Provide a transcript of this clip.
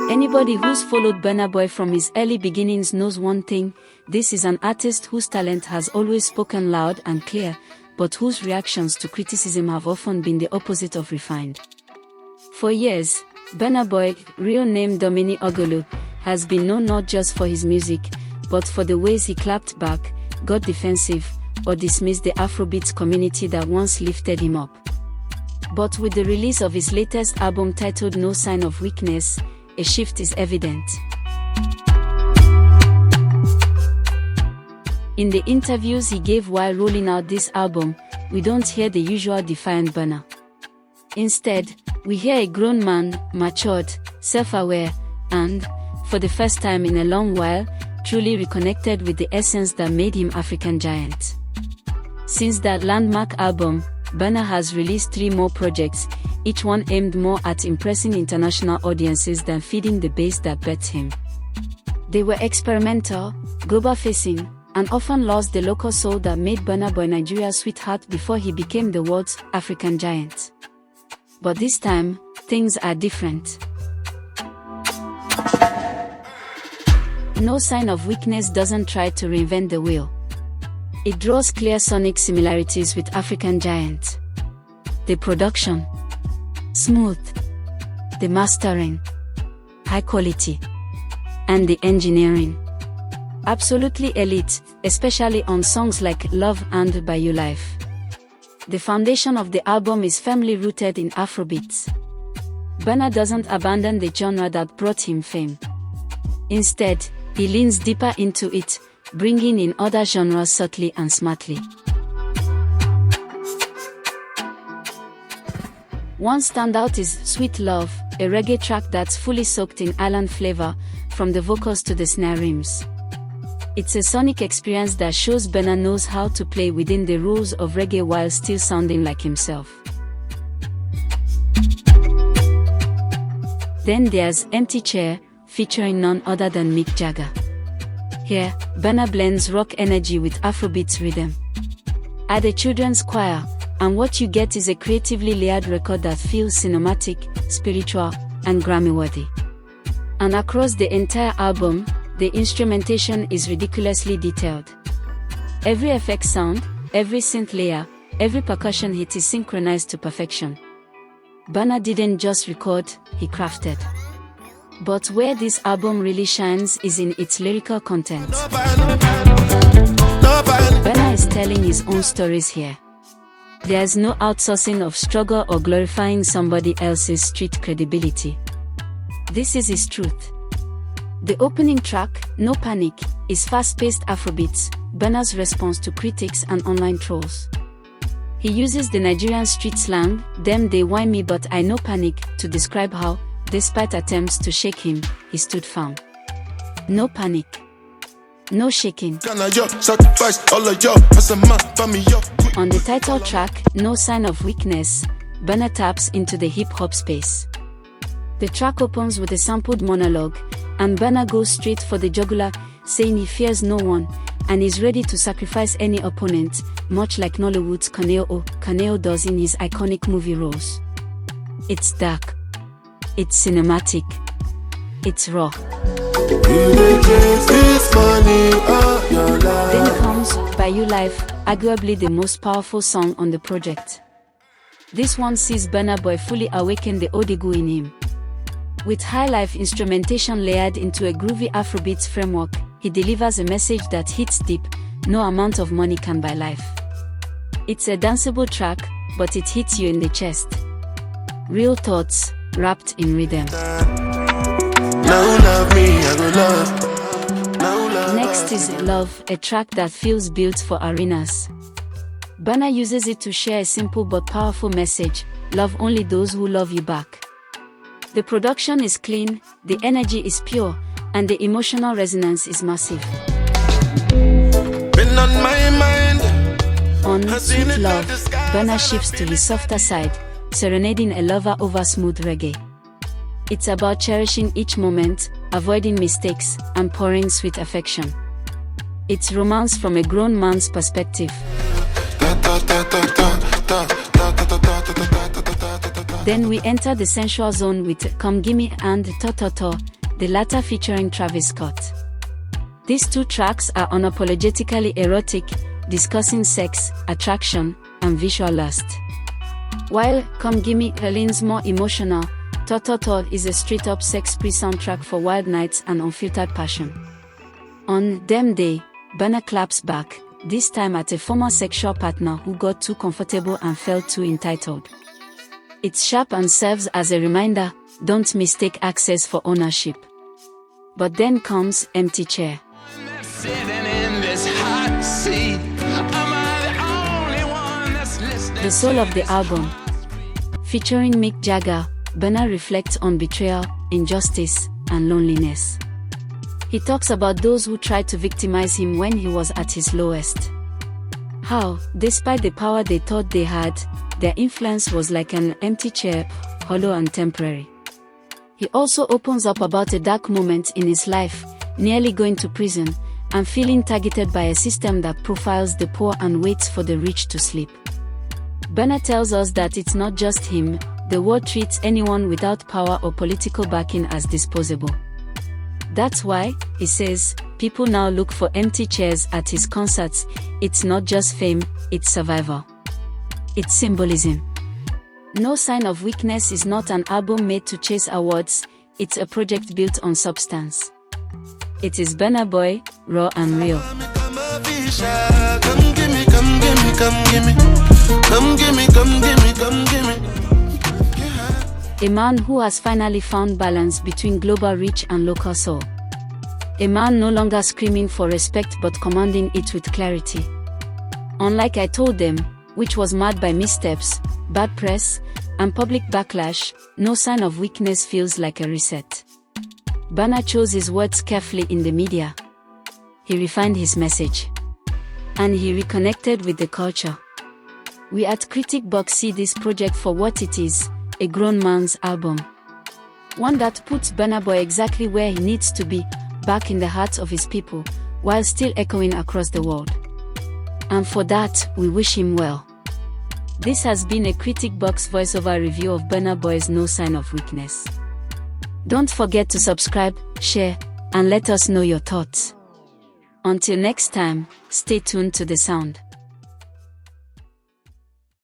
Anybody who's followed Burna Boy from his early beginnings knows one thing: this is an artist whose talent has always spoken loud and clear, but whose reactions to criticism have often been the opposite of refined. For years, Burna Boy, real name Domini Ogulu, has been known not just for his music, but for the ways he clapped back, got defensive, or dismissed the Afrobeats community that once lifted him up. But with the release of his latest album titled No Sign of Weakness, a shift is evident. In the interviews he gave while rolling out this album, we don't hear the usual defiant Burna. Instead, we hear a grown man, matured, self-aware, and, for the first time in a long while, truly reconnected with the essence that made him African giant. Since that landmark album, Burna has released 3 more projects, each one aimed more at impressing international audiences than feeding the base that bet him. They were experimental, global-facing, and often lost the local soul that made Burna Boy Nigeria's sweetheart before he became the world's African giant. But this time, things are different. No Sign of Weakness doesn't try to reinvent the wheel. It draws clear sonic similarities with African giant. The production, smooth. The mastering, high quality. And the engineering, absolutely elite, especially on songs like Love and By You Life. The foundation of the album is firmly rooted in Afrobeats. Burna doesn't abandon the genre that brought him fame. Instead, he leans deeper into it, bringing in other genres subtly and smartly. One standout is Sweet Love, a reggae track that's fully soaked in island flavor, from the vocals to the snare rims. It's a sonic experience that shows Burna knows how to play within the rules of reggae while still sounding like himself. Then there's Empty Chair, featuring none other than Mick Jagger. Here, Burna blends rock energy with Afrobeats rhythm. Add a children's choir, and what you get is a creatively layered record that feels cinematic, spiritual, and Grammy-worthy. And across the entire album, the instrumentation is ridiculously detailed. Every effect sound, every synth layer, every percussion hit is synchronized to perfection. Burna didn't just record, he crafted. But where this album really shines is in its lyrical content. Burna is telling his own stories here. There's no outsourcing of struggle or glorifying somebody else's street credibility. This is his truth. The opening track, No Panic, is fast-paced Afrobeats, Burna's response to critics and online trolls. He uses the Nigerian street slang, "Them they whine me but I no panic," to describe how, despite attempts to shake him, he stood firm. No panic. No shaking. On the title track, No Sign of Weakness, Burna taps into the hip-hop space. The track opens with a sampled monologue, and Burna goes straight for the jugular, saying he fears no one, and is ready to sacrifice any opponent, much like Nollywood's Kaneo does in his iconic movie roles. It's dark. It's cinematic. It's raw. Then comes By You Life, arguably the most powerful song on the project. This one sees Burna Boy fully awaken the Odigu in him. With high-life instrumentation layered into a groovy Afrobeats framework, he delivers a message that hits deep. No amount of money can buy life. It's a danceable track, but it hits you in the chest. Real thoughts, wrapped in rhythm. Next is Love, a track that feels built for arenas. Burna uses it to share a simple but powerful message: love only those who love you back. The production is clean, the energy is pure, and the emotional resonance is massive. Been on my mind. On Sweet Love, Burna shifts to his softer side, serenading a lover over smooth reggae. It's about cherishing each moment, avoiding mistakes, and pouring sweet affection. It's romance from a grown man's perspective. Then we enter the sensual zone with Come Gimme and To, the latter featuring Travis Scott. These two tracks are unapologetically erotic, discussing sex, attraction, and visual lust. While Come Gimme leans more emotional, To is a straight-up sex-free soundtrack for wild nights and unfiltered passion. On Them Day, Burna claps back, this time at a former sexual partner who got too comfortable and felt too entitled. It's sharp and serves as a reminder, don't mistake access for ownership. But then comes Empty Chair. The soul of the album. Featuring Mick Jagger, Burna reflects on betrayal, injustice, and loneliness. He talks about those who tried to victimize him when he was at his lowest. How, despite the power they thought they had, their influence was like an empty chair, hollow and temporary. He also opens up about a dark moment in his life, nearly going to prison, and feeling targeted by a system that profiles the poor and waits for the rich to sleep. Burna tells us that it's not just him, the world treats anyone without power or political backing as disposable. That's why, he says, people now look for empty chairs at his concerts. It's not just fame, it's survival. It's symbolism. No Sign of Weakness is not an album made to chase awards, it's a project built on substance. It is Burna Boy, raw and real. A man who has finally found balance between global reach and local soul. A man no longer screaming for respect but commanding it with clarity. Unlike I Told Them, which was marred by missteps, bad press, and public backlash, No Sign of Weakness feels like a reset. Burna chose his words carefully in the media. He refined his message. And he reconnected with the culture. We at Critic Box see this project for what it is, a grown man's album. One that puts Burna Boy exactly where he needs to be, back in the hearts of his people, while still echoing across the world. And for that, we wish him well. This has been a Critic Box voiceover review of Burna Boy's No Sign of Weakness. Don't forget to subscribe, share, and let us know your thoughts. Until next time, stay tuned to the sound.